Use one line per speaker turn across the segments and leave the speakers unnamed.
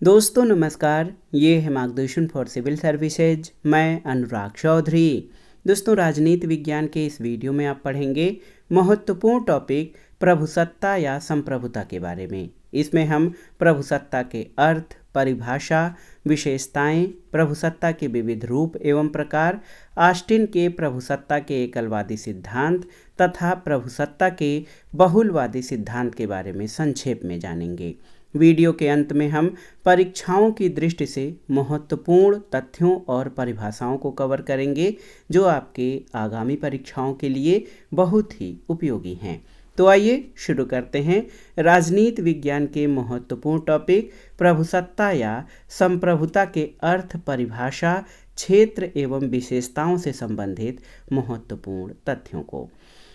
दोस्तों नमस्कार, ये है मार्गदर्शन फॉर सिविल सर्विसेज। मैं अनुराग चौधरी। दोस्तों राजनीति विज्ञान के इस वीडियो में आप पढ़ेंगे महत्वपूर्ण टॉपिक प्रभुसत्ता या संप्रभुता के बारे में। इसमें हम प्रभुसत्ता के अर्थ, परिभाषा, विशेषताएं, प्रभुसत्ता के विविध रूप एवं प्रकार, ऑस्टिन के प्रभुसत्ता के एकलवादी सिद्धांत तथा प्रभुसत्ता के बहुलवादी सिद्धांत के बारे में संक्षेप में जानेंगे। वीडियो के अंत में हम परीक्षाओं की दृष्टि से महत्वपूर्ण तथ्यों और परिभाषाओं को कवर करेंगे जो आपके आगामी परीक्षाओं के लिए बहुत ही उपयोगी हैं। तो आइए शुरू करते हैं राजनीति विज्ञान के महत्वपूर्ण टॉपिक प्रभुसत्ता या संप्रभुता के अर्थ, परिभाषा, क्षेत्र एवं विशेषताओं से संबंधित महत्वपूर्ण तथ्यों को।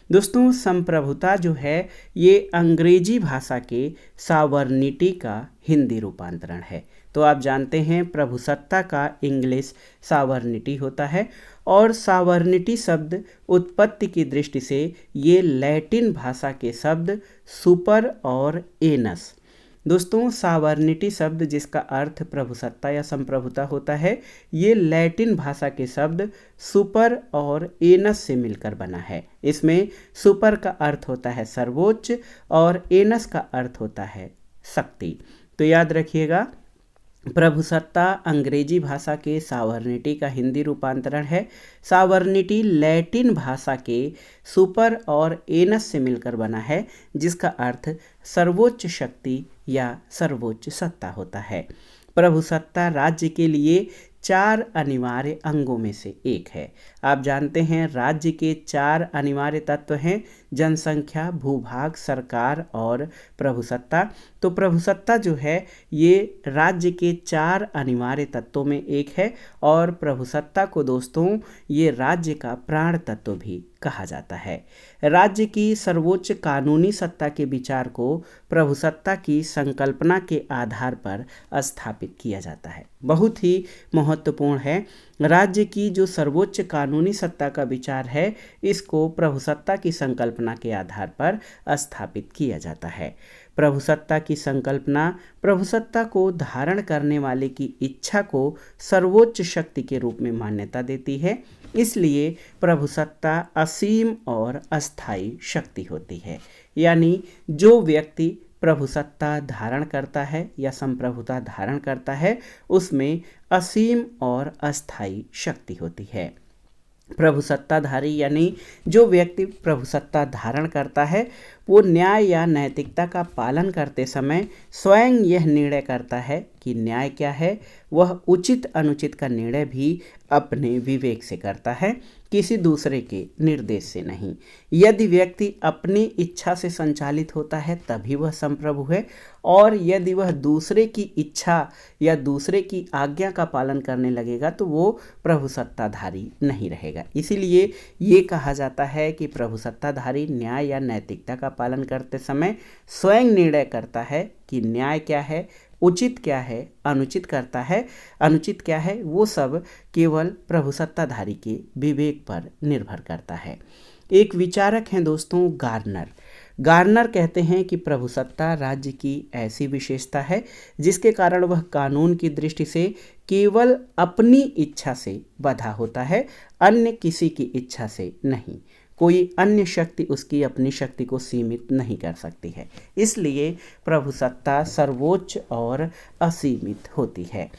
दोस्तों संप्रभुता जो है ये अंग्रेजी भाषा के सावर्निटी का हिंदी रूपांतरण है। तो आप जानते हैं प्रभुसत्ता का इंग्लिश सावर्निटी होता है और सावर्निटी शब्द उत्पत्ति की दृष्टि से ये लैटिन भाषा के शब्द सुपर और एनस। दोस्तों सावर्निटी शब्द जिसका अर्थ प्रभुसत्ता या संप्रभुता होता है ये लैटिन भाषा के शब्द सुपर और एनस से मिलकर बना है। इसमें सुपर का अर्थ होता है सर्वोच्च और एनस का अर्थ होता है शक्ति। तो याद रखिएगा प्रभुसत्ता अंग्रेजी भाषा के सावर्निटी का हिंदी रूपांतरण है। सावर्निटी लैटिन भाषा के सुपर और एनस से मिलकर बना है जिसका अर्थ सर्वोच्च शक्ति या सर्वोच्च सत्ता होता है। प्रभुसत्ता राज्य के लिए 4 अनिवार्य अंगों में से एक है। आप जानते हैं राज्य के 4 अनिवार्य तत्व हैं जनसंख्या, भूभाग, सरकार और प्रभुसत्ता। तो प्रभुसत्ता जो है ये राज्य के 4 अनिवार्य तत्वों में एक है और प्रभुसत्ता को दोस्तों ये राज्य का प्राण तत्व भी कहा जाता है। राज्य की सर्वोच्च कानूनी सत्ता के विचार को प्रभुसत्ता की संकल्पना के आधार पर स्थापित किया जाता है। बहुत ही महत्वपूर्ण है। राज्य की जो सर्वोच्च कानूनी सत्ता का विचार है इसको प्रभुसत्ता की संकल्पना के आधार पर स्थापित किया जाता है। प्रभुसत्ता की संकल्पना प्रभुसत्ता को धारण करने वाले की इच्छा को सर्वोच्च शक्ति के रूप में मान्यता देती है। इसलिए प्रभुसत्ता असीम और अस्थायी शक्ति होती है। यानी जो व्यक्ति प्रभुसत्ता धारण करता है या संप्रभुता धारण करता है उसमें असीम और अस्थायी शक्ति होती है। प्रभुसत्ताधारी यानी जो व्यक्ति प्रभुसत्ता धारण करता है वो न्याय या नैतिकता का पालन करते समय स्वयं यह निर्णय करता है कि न्याय क्या है। वह उचित अनुचित का निर्णय भी अपने विवेक से करता है, किसी दूसरे के निर्देश से नहीं। यदि व्यक्ति अपनी इच्छा से संचालित होता है तभी वह संप्रभु है और यदि वह दूसरे की इच्छा या दूसरे की आज्ञा का पालन करने लगेगा तो वो प्रभुसत्ताधारी नहीं रहेगा। इसीलिए ये कहा जाता है कि प्रभुसत्ताधारी न्याय या नैतिकता का पालन करते समय स्वयं निर्णय करता है कि न्याय क्या है, उचित क्या है, अनुचित करता है, अनुचित क्या है, वो सब केवल प्रभुसत्ताधारी के विवेक पर निर्भर करता है। एक विचारक हैं दोस्तों गार्नर। गार्नर कहते हैं कि प्रभुसत्ता राज्य की ऐसी विशेषता है जिसके कारण वह कानून की दृष्टि से केवल अपनी इच्छा से बंधा होता है, अन्य किसी की इच्छा से नहीं। कोई अन्य शक्ति उसकी अपनी शक्ति को सीमित नहीं कर सकती है। इसलिए प्रभुसत्ता सर्वोच्च और असीमित होती है।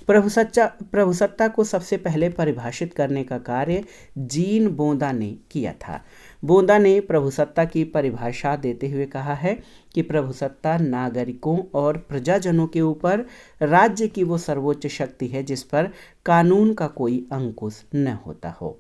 प्रभुसत्ता को सबसे पहले परिभाषित करने का कार्य जीन बोंदा ने किया था। बोंदा ने प्रभुसत्ता की परिभाषा देते हुए कहा है कि प्रभुसत्ता नागरिकों और प्रजाजनों के ऊपर राज्य की वो सर्वोच्च शक्ति है जिस पर कानून का कोई अंकुश न होता हो।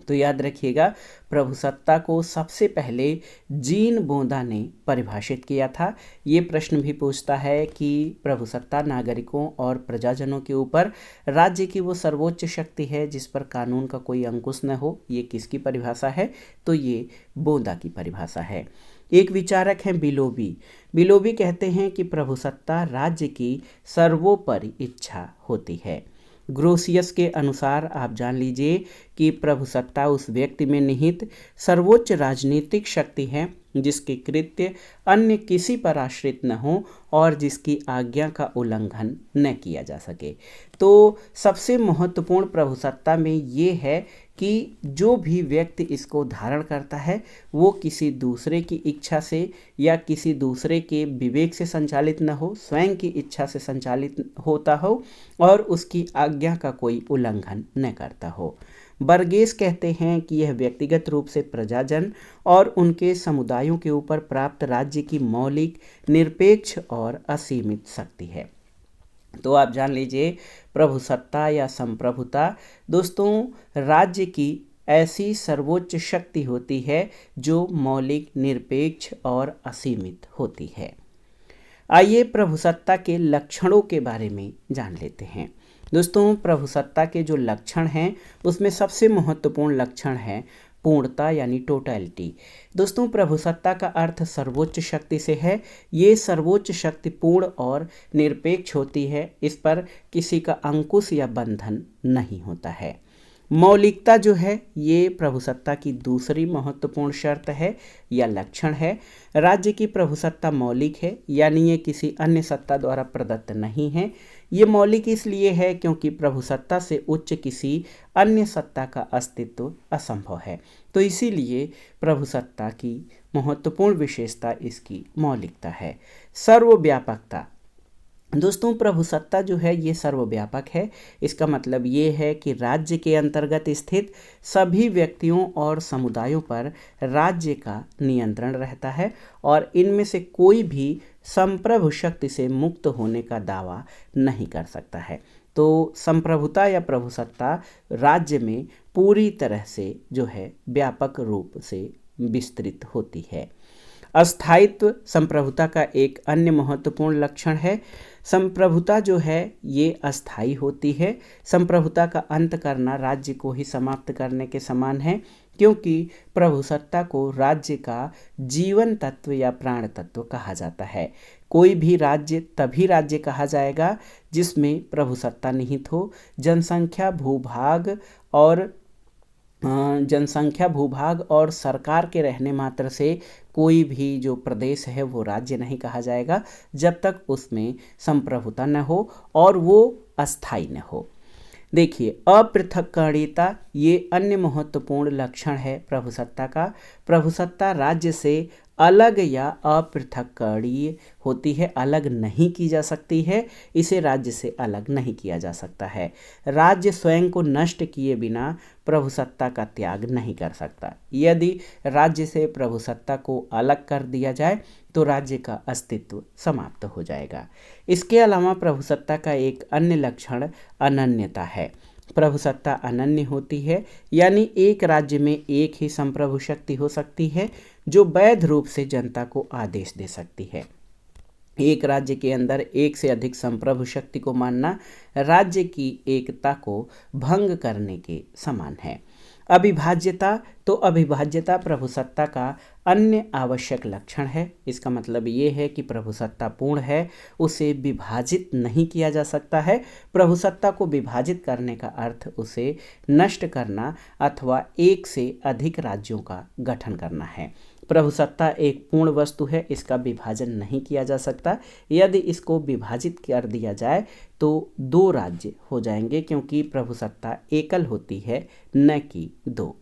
तो याद रखिएगा प्रभुसत्ता को सबसे पहले जीन बोंदा ने परिभाषित किया था। ये प्रश्न भी पूछता है कि प्रभुसत्ता नागरिकों और प्रजाजनों के ऊपर राज्य की वो सर्वोच्च शक्ति है जिस पर कानून का कोई अंकुश न हो, ये किसकी परिभाषा है? तो ये बोंदा की परिभाषा है। एक विचारक हैं बिलोबी। बिलोबी कहते हैं कि प्रभुसत्ता राज्य की सर्वोपरि इच्छा होती है। ग्रोसियस के अनुसार आप जान लीजिए कि प्रभुसत्ता उस व्यक्ति में निहित सर्वोच्च राजनीतिक शक्ति है जिसके कृत्य अन्य किसी पर आश्रित न हो और जिसकी आज्ञा का उल्लंघन न किया जा सके। तो सबसे महत्वपूर्ण प्रभुसत्ता में ये है कि जो भी व्यक्ति इसको धारण करता है वो किसी दूसरे की इच्छा से या किसी दूसरे के विवेक से संचालित न हो, स्वयं की इच्छा से संचालित होता हो और उसकी आज्ञा का कोई उल्लंघन न करता हो। बर्गेस कहते हैं कि यह व्यक्तिगत रूप से प्रजाजन और उनके समुदायों के ऊपर प्राप्त राज्य की मौलिक, निरपेक्ष और असीमित शक्ति है। तो आप जान लीजिए प्रभुसत्ता या संप्रभुता दोस्तों राज्य की ऐसी सर्वोच्च शक्ति होती है जो मौलिक, निरपेक्ष और असीमित होती है। आइए प्रभुसत्ता के लक्षणों के बारे में जान लेते हैं। दोस्तों प्रभुसत्ता के जो लक्षण हैं उसमें सबसे महत्वपूर्ण लक्षण है पूर्णता यानी टोटलिटी। दोस्तों प्रभुसत्ता का अर्थ सर्वोच्च शक्ति से है। ये सर्वोच्च शक्ति पूर्ण और निरपेक्ष होती है, इस पर किसी का अंकुश या बंधन नहीं होता है। मौलिकता जो है ये प्रभुसत्ता की दूसरी महत्वपूर्ण शर्त है या लक्षण है। राज्य की प्रभुसत्ता मौलिक है यानी ये किसी अन्य सत्ता द्वारा प्रदत्त नहीं है। ये मौलिक इसलिए है क्योंकि प्रभुसत्ता से उच्च किसी अन्य सत्ता का अस्तित्व असंभव है। तो इसीलिए प्रभुसत्ता की महत्वपूर्ण विशेषता इसकी मौलिकता है। सर्वव्यापकता दोस्तों प्रभुसत्ता जो है ये सर्वव्यापक है। इसका मतलब ये है कि राज्य के अंतर्गत स्थित सभी व्यक्तियों और समुदायों पर राज्य का नियंत्रण रहता है और इनमें से कोई भी संप्रभु शक्ति से मुक्त होने का दावा नहीं कर सकता है। तो संप्रभुता या प्रभुसत्ता राज्य में पूरी तरह से जो है व्यापक रूप से विस्तृत होती है। अस्थायित्व संप्रभुता का एक अन्य महत्वपूर्ण लक्षण है। संप्रभुता जो है ये अस्थायी होती है। संप्रभुता का अंत करना राज्य को ही समाप्त करने के समान है क्योंकि प्रभुसत्ता को राज्य का जीवन तत्व या प्राण तत्व कहा जाता है। कोई भी राज्य तभी राज्य कहा जाएगा जिसमें प्रभुसत्ता निहित हो। जनसंख्या भूभाग और सरकार के रहने मात्र से कोई भी जो प्रदेश है वो राज्य नहीं कहा जाएगा जब तक उसमें संप्रभुता न हो और वो अस्थायी न हो। देखिए अपृथक्करणीयता ये अन्य महत्वपूर्ण लक्षण है प्रभुसत्ता का। प्रभुसत्ता राज्य से अलग या अपृथक्करणीय होती है, अलग नहीं की जा सकती है। इसे राज्य से अलग नहीं किया जा सकता है। राज्य स्वयं को नष्ट किए बिना प्रभुसत्ता का त्याग नहीं कर सकता। यदि राज्य से प्रभुसत्ता को अलग कर दिया जाए तो राज्य का अस्तित्व समाप्त हो जाएगा। इसके अलावा प्रभुसत्ता का एक अन्य लक्षण अनन्यता है। प्रभुसत्ता अनन्य होती है यानी एक राज्य में एक ही संप्रभु शक्ति हो सकती है जो वैध रूप से जनता को आदेश दे सकती है। एक राज्य के अंदर एक से अधिक संप्रभु शक्ति को मानना राज्य की एकता को भंग करने के समान है। अविभाज्यता तो अविभाज्यता प्रभुसत्ता का अन्य आवश्यक लक्षण है। इसका मतलब ये है कि प्रभुसत्ता पूर्ण है, उसे विभाजित नहीं किया जा सकता है। प्रभुसत्ता को विभाजित करने का अर्थ उसे नष्ट करना अथवा एक से अधिक राज्यों का गठन करना है। प्रभुसत्ता एक पूर्ण वस्तु है, इसका विभाजन नहीं किया जा सकता। यदि इसको विभाजित कर दिया जाए तो दो राज्य हो जाएंगे क्योंकि प्रभुसत्ता एकल होती है न कि दो।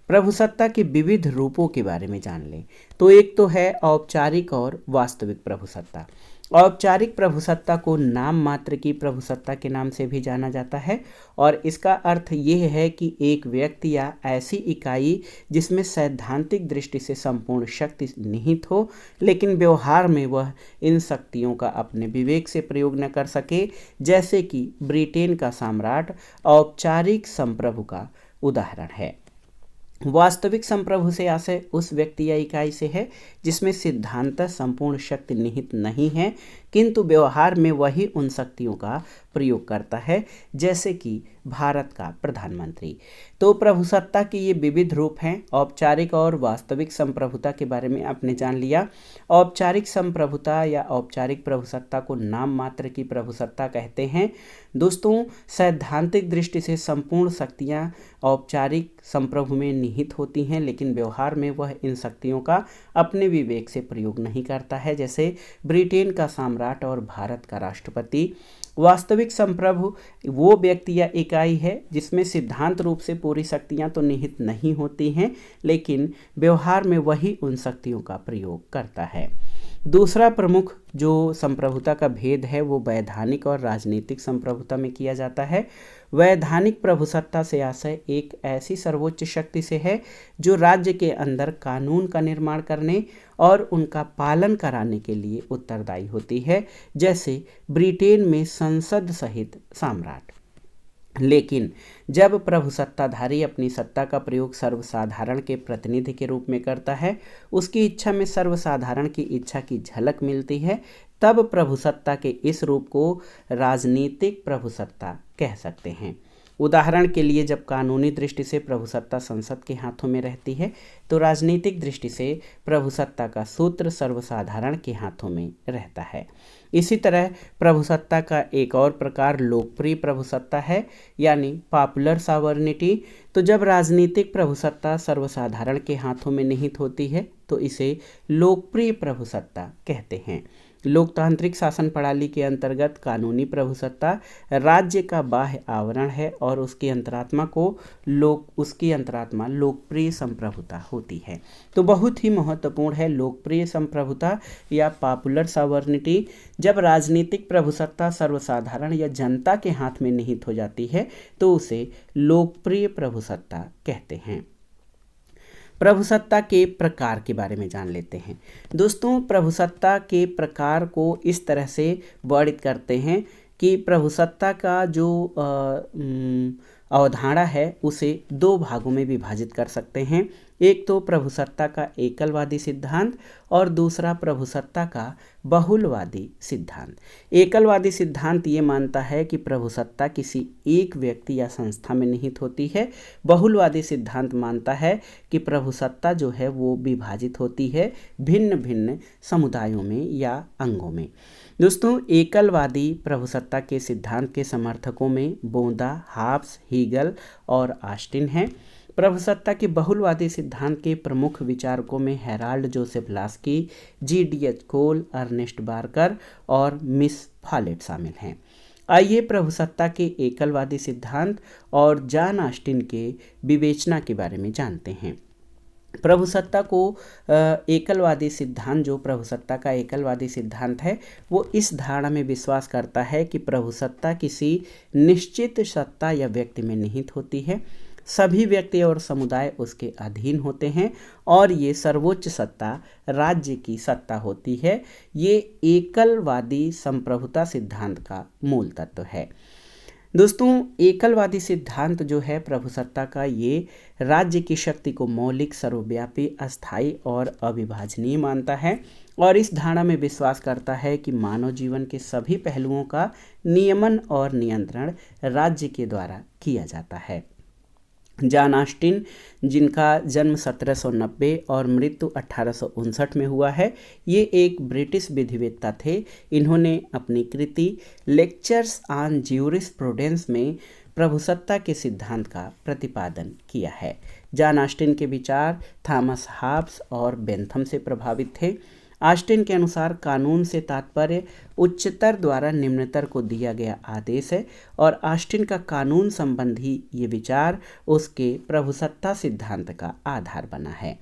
प्रभुसत्ता के विविध रूपों के बारे में जान लें तो एक तो है औपचारिक और वास्तविक प्रभुसत्ता। औपचारिक प्रभुसत्ता को नाम मात्र की प्रभुसत्ता के नाम से भी जाना जाता है और इसका अर्थ ये है कि एक व्यक्ति या ऐसी इकाई जिसमें सैद्धांतिक दृष्टि से संपूर्ण शक्ति निहित हो लेकिन व्यवहार में वह इन शक्तियों का अपने विवेक से प्रयोग न कर सके, जैसे कि ब्रिटेन का सम्राट औपचारिक संप्रभु का उदाहरण है। वास्तविक संप्रभु से आशय उस व्यक्ति या इकाई से है जिसमें सिद्धांत संपूर्ण शक्ति निहित नहीं है किंतु व्यवहार में वही उन शक्तियों का प्रयोग करता है जैसे कि भारत का प्रधानमंत्री। तो प्रभुसत्ता के ये विविध रूप हैं। औपचारिक और वास्तविक संप्रभुता के बारे में आपने जान लिया। औपचारिक संप्रभुता या औपचारिक प्रभुसत्ता को नाम मात्र की प्रभुसत्ता कहते हैं। दोस्तों, सैद्धांतिक दृष्टि से संपूर्ण शक्तियां औपचारिक संप्रभु में निहित होती हैं, लेकिन व्यवहार में वह इन शक्तियों का अपने विवेक से प्रयोग नहीं करता है, जैसे ब्रिटेन का सम्राट और भारत का राष्ट्रपति। वास्तविक संप्रभु वो व्यक्ति या इकाई है जिसमें सिद्धांत रूप से पूरी शक्तियां तो निहित नहीं होती हैं, लेकिन व्यवहार में वही उन शक्तियों का प्रयोग करता है। दूसरा प्रमुख जो संप्रभुता का भेद है वो वैधानिक और राजनीतिक संप्रभुता में किया जाता है। वैधानिक प्रभुसत्ता से आशय एक ऐसी सर्वोच्च शक्ति से है जो राज्य के अंदर कानून का निर्माण करने और उनका पालन कराने के लिए उत्तरदायी होती है, जैसे ब्रिटेन में संसद सहित सम्राट। लेकिन जब प्रभुसत्ताधारी अपनी सत्ता का प्रयोग सर्वसाधारण के प्रतिनिधि के रूप में करता है, उसकी इच्छा में सर्वसाधारण की इच्छा की झलक मिलती है, तब प्रभुसत्ता के इस रूप को राजनीतिक प्रभुसत्ता कह सकते हैं। उदाहरण के लिए, जब कानूनी दृष्टि से प्रभुसत्ता संसद के हाथों में रहती है, तो राजनीतिक दृष्टि से प्रभुसत्ता का सूत्र सर्वसाधारण के हाथों में रहता है। इसी तरह प्रभुसत्ता का एक और प्रकार लोकप्रिय प्रभुसत्ता है, यानी पॉपुलर सॉवरेनिटी। तो जब राजनीतिक प्रभुसत्ता सर्वसाधारण के हाथों में निहित होती है, तो इसे लोकप्रिय प्रभुसत्ता कहते हैं। लोकतांत्रिक शासन प्रणाली के अंतर्गत कानूनी प्रभुसत्ता राज्य का बाह्य आवरण है और उसकी अंतरात्मा लोकप्रिय संप्रभुता होती है। तो बहुत ही महत्वपूर्ण है लोकप्रिय संप्रभुता या पॉपुलर सॉवरेनिटी। जब राजनीतिक प्रभुसत्ता सर्वसाधारण या जनता के हाथ में निहित हो जाती है, तो उसे लोकप्रिय प्रभुसत्ता कहते हैं। प्रभुसत्ता के प्रकार के बारे में जान लेते हैं। दोस्तों, प्रभुसत्ता के प्रकार को इस तरह से वर्णित करते हैं कि प्रभुसत्ता का जो अवधारणा है उसे दो भागों में विभाजित कर सकते हैं। एक तो प्रभुसत्ता का एकलवादी सिद्धांत और दूसरा प्रभुसत्ता का बहुलवादी सिद्धांत। एकलवादी सिद्धांत ये मानता है कि प्रभुसत्ता किसी एक व्यक्ति या संस्था में निहित होती है। बहुलवादी सिद्धांत मानता है कि प्रभुसत्ता जो है वो विभाजित होती है भिन्न भिन्न समुदायों में या अंगों में। दोस्तों, एकलवादी प्रभुसत्ता के सिद्धांत के समर्थकों में बोंदा, हाब्स, हीगल और ऑस्टिन हैं। प्रभुसत्ता के बहुलवादी सिद्धांत के प्रमुख विचारकों में हेराल्ड जोसेफ लास्की, जी.डी.एच. कोल, अर्नेस्ट बार्कर और मिस फॉलेट शामिल हैं। आइए प्रभुसत्ता के एकलवादी सिद्धांत और जॉन ऑस्टिन के विवेचना के बारे में जानते हैं। प्रभुसत्ता को एकलवादी सिद्धांत, जो प्रभुसत्ता का एकलवादी सिद्धांत है, वो इस धारणा में विश्वास करता है कि प्रभुसत्ता किसी निश्चित सत्ता या व्यक्ति में निहित होती है। सभी व्यक्ति और समुदाय उसके अधीन होते हैं और ये सर्वोच्च सत्ता राज्य की सत्ता होती है। ये एकलवादी संप्रभुता सिद्धांत का मूल तत्व है। दोस्तों, एकलवादी सिद्धांत जो है प्रभुसत्ता का, ये राज्य की शक्ति को मौलिक, सर्वव्यापी, अस्थायी और अविभाजनीय मानता है और इस धारणा में विश्वास करता है कि मानव जीवन के सभी पहलुओं का नियमन और नियंत्रण राज्य के द्वारा किया जाता है। जॉन ऑस्टिन, जिनका जन्म 1790 और मृत्यु 1859 में हुआ है, ये एक ब्रिटिश विधिवेत्ता थे। इन्होंने अपनी कृति लेक्चर्स ऑन ज्यूरिस्प्रूडेंस में प्रभुसत्ता के सिद्धांत का प्रतिपादन किया है। जॉन ऑस्टिन के विचार थॉमस हॉब्स और बेंथम से प्रभावित थे। ऑस्टिन के अनुसार कानून से तात्पर्य उच्चतर द्वारा निम्नतर को दिया गया आदेश है और ऑस्टिन का कानून संबंधी ये विचार उसके प्रभुसत्ता सिद्धांत का आधार बना है।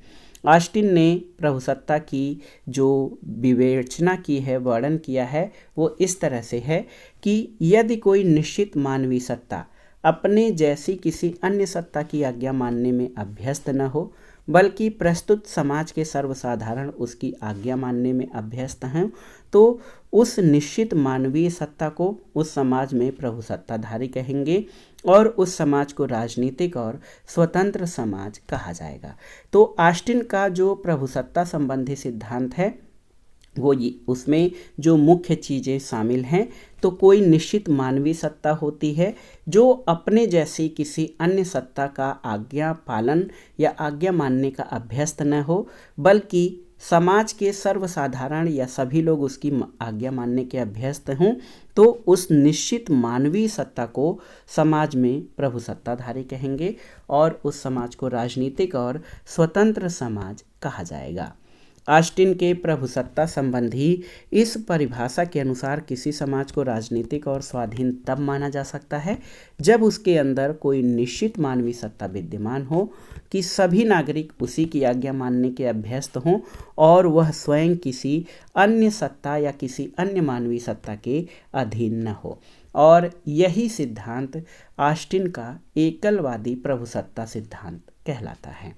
ऑस्टिन ने प्रभुसत्ता की जो विवेचना की है, वर्णन किया है, वो इस तरह से है कि यदि कोई निश्चित मानवीय सत्ता अपने जैसी किसी अन्य सत्ता की आज्ञा मानने में अभ्यस्त न हो, बल्कि प्रस्तुत समाज के सर्वसाधारण उसकी आज्ञा मानने में अभ्यस्त हैं, तो उस निश्चित मानवीय सत्ता को उस समाज में प्रभुसत्ताधारी कहेंगे और उस समाज को राजनीतिक और स्वतंत्र समाज कहा जाएगा। तो ऑस्टिन का जो प्रभुसत्ता संबंधी सिद्धांत है वो ये उसमें जो मुख्य चीज़ें शामिल हैं, तो कोई निश्चित मानवीय सत्ता होती है जो अपने जैसी किसी अन्य सत्ता का आज्ञा पालन या आज्ञा मानने का अभ्यस्त न हो, बल्कि समाज के सर्वसाधारण या सभी लोग उसकी आज्ञा मानने के अभ्यस्त हों, तो उस निश्चित मानवीय सत्ता को समाज में प्रभु सत्ताधारी कहेंगे और उस समाज को राजनीतिक और स्वतंत्र समाज कहा जाएगा। ऑस्टिन के प्रभुसत्ता संबंधी इस परिभाषा के अनुसार किसी समाज को राजनीतिक और स्वाधीन तब माना जा सकता है जब उसके अंदर कोई निश्चित मानवीय सत्ता विद्यमान हो कि सभी नागरिक उसी की आज्ञा मानने के अभ्यस्त हों और वह स्वयं किसी अन्य सत्ता या किसी अन्य मानवीय सत्ता के अधीन न हो। और यही सिद्धांत ऑस्टिन का एकलवादी प्रभुसत्ता सिद्धांत कहलाता है।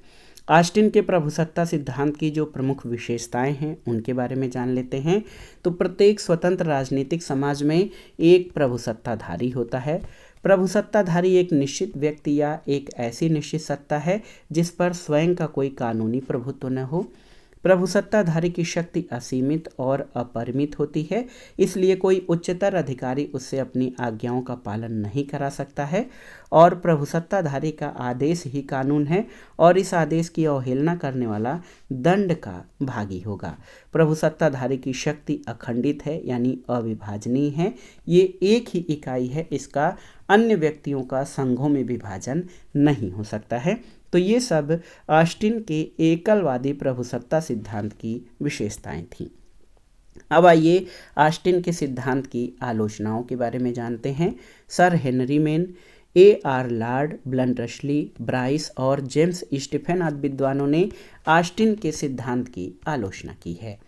ऑस्टिन के प्रभुसत्ता सिद्धांत की जो प्रमुख विशेषताएं हैं उनके बारे में जान लेते हैं। तो प्रत्येक स्वतंत्र राजनीतिक समाज में एक प्रभुसत्ताधारी होता है। प्रभुसत्ताधारी एक निश्चित व्यक्ति या एक ऐसी निश्चित सत्ता है जिस पर स्वयं का कोई कानूनी प्रभुत्व न हो। प्रभुसत्ताधारी की शक्ति असीमित और अपरिमित होती है, इसलिए कोई उच्चतर अधिकारी उससे अपनी आज्ञाओं का पालन नहीं करा सकता है और प्रभुसत्ताधारी का आदेश ही कानून है और इस आदेश की अवहेलना करने वाला दंड का भागी होगा। प्रभुसत्ताधारी की शक्ति अखंडित है यानी अविभाजनीय है। ये एक ही इकाई है, इसका अन्य व्यक्तियों का संघों में विभाजन नहीं हो सकता है। तो ये सब ऑस्टिन के एकलवादी प्रभुसत्ता सिद्धांत की विशेषताएं थीं। अब आइए ऑस्टिन के सिद्धांत की आलोचनाओं के बारे में जानते हैं। Sir Henry Maine, A.R. Lord, Bluntschli, Bryce और जेम्स स्टीफन आदि विद्वानों ने ऑस्टिन के सिद्धांत की आलोचना की है।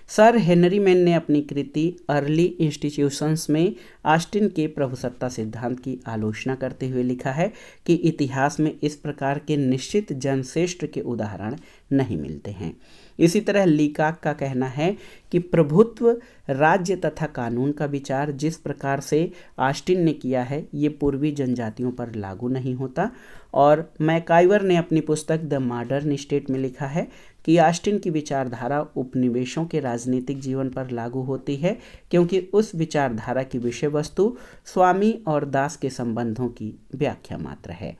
सर हेनरी मेन ने अपनी कृति अर्ली इंस्टीट्यूशंस में ऑस्टिन के प्रभुसत्ता सिद्धांत की आलोचना करते हुए लिखा है कि इतिहास में इस प्रकार के निश्चित जनश्रेष्ठ के उदाहरण नहीं मिलते हैं। इसी तरह लीकाक का कहना है कि प्रभुत्व, राज्य तथा कानून का विचार जिस प्रकार से ऑस्टिन ने किया है ये पूर्वी जनजातियों पर लागू नहीं होता। और मैकाइवर ने अपनी पुस्तक द मॉडर्न स्टेट में लिखा है कि ऑस्टिन की विचारधारा उपनिवेशों के राजनीतिक जीवन पर लागू होती है क्योंकि उस विचारधारा की विषय वस्तु स्वामी और दास के संबंधों की व्याख्या मात्र है।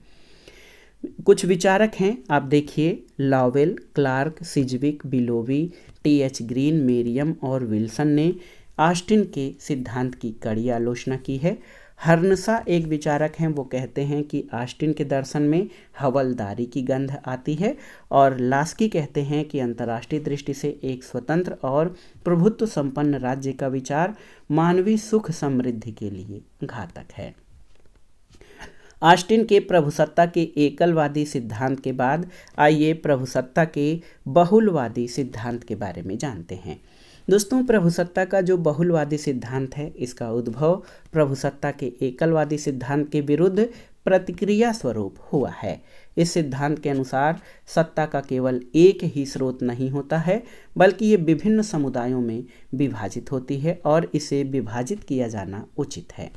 कुछ विचारक हैं, आप देखिए, लॉवेल, क्लार्क, सिजविक, बिलोवी, T.H. ग्रीन, मेरियम और विल्सन ने ऑस्टिन के सिद्धांत की कड़ी आलोचना की है। हर्नसा एक विचारक हैं, वो कहते हैं कि ऑस्टिन के दर्शन में हवलदारी की गंध आती है और लास्की कहते हैं कि अंतर्राष्ट्रीय दृष्टि से एक स्वतंत्र और प्रभुत्व संपन्न राज्य का विचार मानवीय सुख समृद्धि के लिए घातक है। ऑस्टिन के प्रभुसत्ता के एकलवादी सिद्धांत के बाद आइए प्रभुसत्ता के बहुलवादी सिद्धांत के बारे में जानते हैं। दोस्तों, प्रभुसत्ता का जो बहुलवादी सिद्धांत है इसका उद्भव प्रभुसत्ता के एकलवादी सिद्धांत के विरुद्ध प्रतिक्रिया स्वरूप हुआ है। इस सिद्धांत के अनुसार सत्ता का केवल एक ही स्रोत नहीं होता है बल्कि ये विभिन्न समुदायों में विभाजित होती है और इसे विभाजित किया जाना उचित है।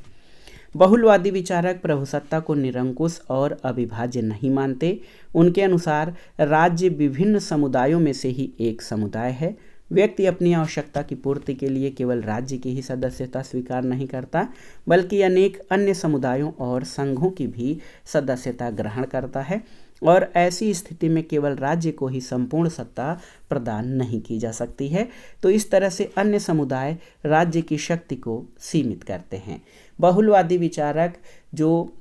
बहुलवादी विचारक प्रभुसत्ता को निरंकुश और अविभाज्य नहीं मानते। उनके अनुसार राज्य विभिन्न समुदायों में से ही एक समुदाय है। व्यक्ति अपनी आवश्यकता की पूर्ति के लिए केवल राज्य की ही सदस्यता स्वीकार नहीं करता बल्कि अनेक अन्य समुदायों और संघों की भी सदस्यता ग्रहण करता है और ऐसी स्थिति में केवल राज्य को ही संपूर्ण सत्ता प्रदान नहीं की जा सकती है। तो इस तरह से अन्य समुदाय राज्य की शक्ति को सीमित करते हैं। बहुलवादी विचारक जो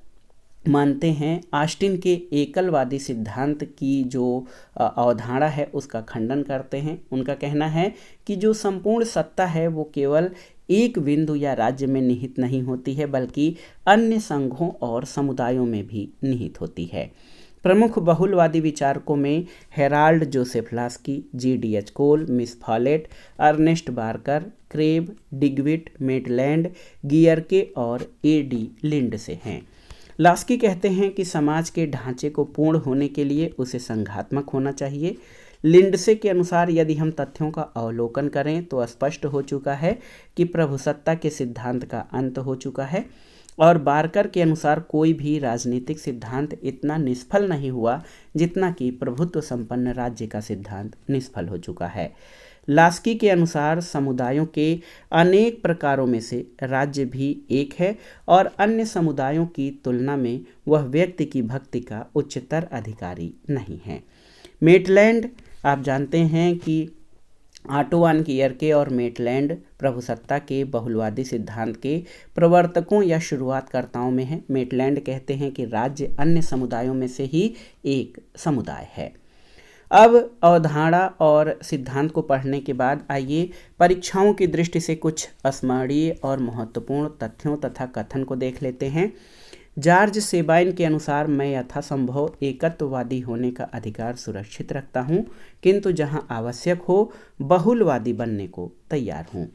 मानते हैं ऑस्टिन के एकलवादी सिद्धांत की जो अवधारणा है उसका खंडन करते हैं। उनका कहना है कि जो संपूर्ण सत्ता है वो केवल एक बिंदु या राज्य में निहित नहीं होती है बल्कि अन्य संघों और समुदायों में भी निहित होती है। प्रमुख बहुलवादी विचारकों में Harold Joseph Laski, G.D.H. Cole, Miss Follett, Ernest Barker, Krabbe, Duguit, Maitland, Gierke और A.D. लिंड से हैं। लास्की कहते हैं कि समाज के ढांचे को पूर्ण होने के लिए उसे संघात्मक होना चाहिए। लिंडसे के अनुसार यदि हम तथ्यों का अवलोकन करें तो स्पष्ट हो चुका है कि प्रभुसत्ता के सिद्धांत का अंत हो चुका है और बार्कर के अनुसार कोई भी राजनीतिक सिद्धांत इतना निष्फल नहीं हुआ जितना कि प्रभुत्व संपन्न राज्य का सिद्धांत निष्फल हो चुका है। लास्की के अनुसार समुदायों के अनेक प्रकारों में से राज्य भी एक है और अन्य समुदायों की तुलना में वह व्यक्ति की भक्ति का उच्चतर अधिकारी नहीं है। मेटलैंड, आप जानते हैं कि ऑटो वान गियरके और मेटलैंड प्रभुसत्ता के बहुलवादी सिद्धांत के प्रवर्तकों या शुरुआतकर्ताओं में हैं। मेटलैंड कहते हैं कि राज्य अन्य समुदायों में से ही एक समुदाय है। अब अवधारणा और सिद्धांत को पढ़ने के बाद आइए परीक्षाओं की दृष्टि से कुछ स्मरणीय और महत्वपूर्ण तथ्यों तथा कथन को देख लेते हैं। जॉर्ज सेबाइन के अनुसार मैं यथासंभव एकत्ववादी होने का अधिकार सुरक्षित रखता हूँ, किंतु जहाँ आवश्यक हो बहुलवादी बनने को तैयार हूँ।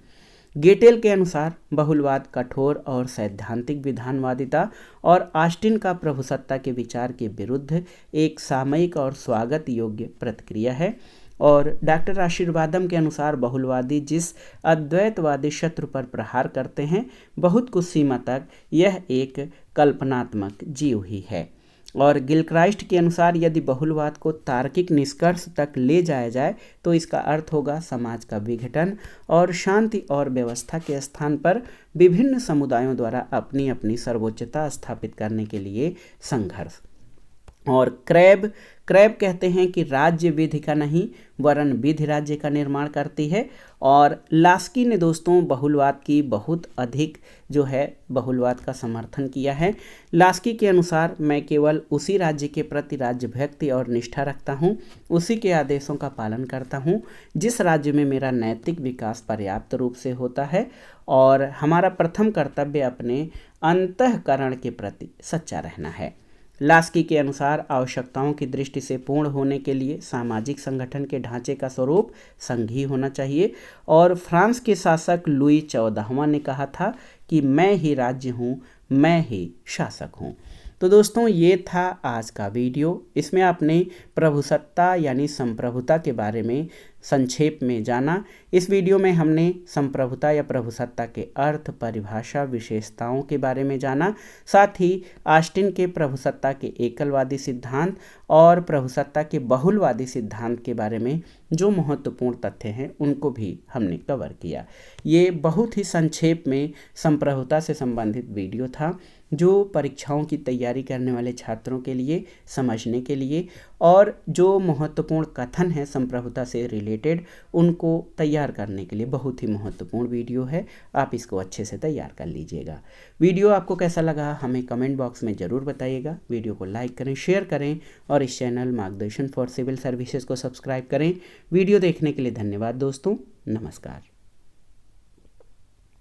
गेटेल के अनुसार बहुलवाद कठोर और सैद्धांतिक विधानवादिता और ऑस्टिन का प्रभुसत्ता के विचार के विरुद्ध एक सामयिक और स्वागत योग्य प्रतिक्रिया है। और डॉक्टर आशीर्वादम के अनुसार बहुलवादी जिस अद्वैतवादी शत्रु पर प्रहार करते हैं बहुत कुछ सीमा तक यह एक कल्पनात्मक जीव ही है। और गिलक्राइस्ट के अनुसार यदि बहुलवाद को तार्किक निष्कर्ष तक ले जाया जाए तो इसका अर्थ होगा समाज का विघटन और शांति और व्यवस्था के स्थान पर विभिन्न समुदायों द्वारा अपनी अपनी सर्वोच्चता स्थापित करने के लिए संघर्ष। और क्रैब कहते हैं कि राज्य विधि का नहीं वरन विधि राज्य का निर्माण करती है। और लास्की ने दोस्तों बहुलवाद की बहुत अधिक जो है बहुलवाद का समर्थन किया है। लास्की के अनुसार मैं केवल उसी राज्य के प्रति राज्य भक्ति और निष्ठा रखता हूँ, उसी के आदेशों का पालन करता हूँ जिस राज्य में मेरा नैतिक विकास पर्याप्त रूप से होता है, और हमारा प्रथम कर्तव्य अपने अंतःकरण के प्रति सच्चा रहना है। लास्की के अनुसार आवश्यकताओं की दृष्टि से पूर्ण होने के लिए सामाजिक संगठन के ढांचे का स्वरूप संघीय होना चाहिए। और फ्रांस के शासक लुई 14वां ने कहा था कि मैं ही राज्य हूँ, मैं ही शासक हूँ। तो दोस्तों ये था आज का वीडियो। इसमें आपने प्रभुसत्ता यानी संप्रभुता के बारे में संक्षेप में जाना। इस वीडियो में हमने संप्रभुता या प्रभुसत्ता के अर्थ, परिभाषा, विशेषताओं के बारे में जाना। साथ ही ऑस्टिन के प्रभुसत्ता के एकलवादी सिद्धांत और प्रभुसत्ता के बहुलवादी सिद्धांत के बारे में जो महत्वपूर्ण तथ्य हैं उनको भी हमने कवर किया। ये बहुत ही संक्षेप में संप्रभुता से संबंधित वीडियो था जो परीक्षाओं की तैयारी करने वाले छात्रों के लिए समझने के लिए और जो महत्वपूर्ण कथन है संप्रभुता से रिलेटेड उनको तैयार करने के लिए बहुत ही महत्वपूर्ण वीडियो है। आप इसको अच्छे से तैयार कर लीजिएगा। वीडियो आपको कैसा लगा हमें कमेंट बॉक्स में ज़रूर बताइएगा। वीडियो को लाइक करें, शेयर करें और इस चैनल मार्गदर्शन फॉर सिविल सर्विसेज को सब्सक्राइब करें। वीडियो देखने के लिए धन्यवाद दोस्तों। नमस्कार।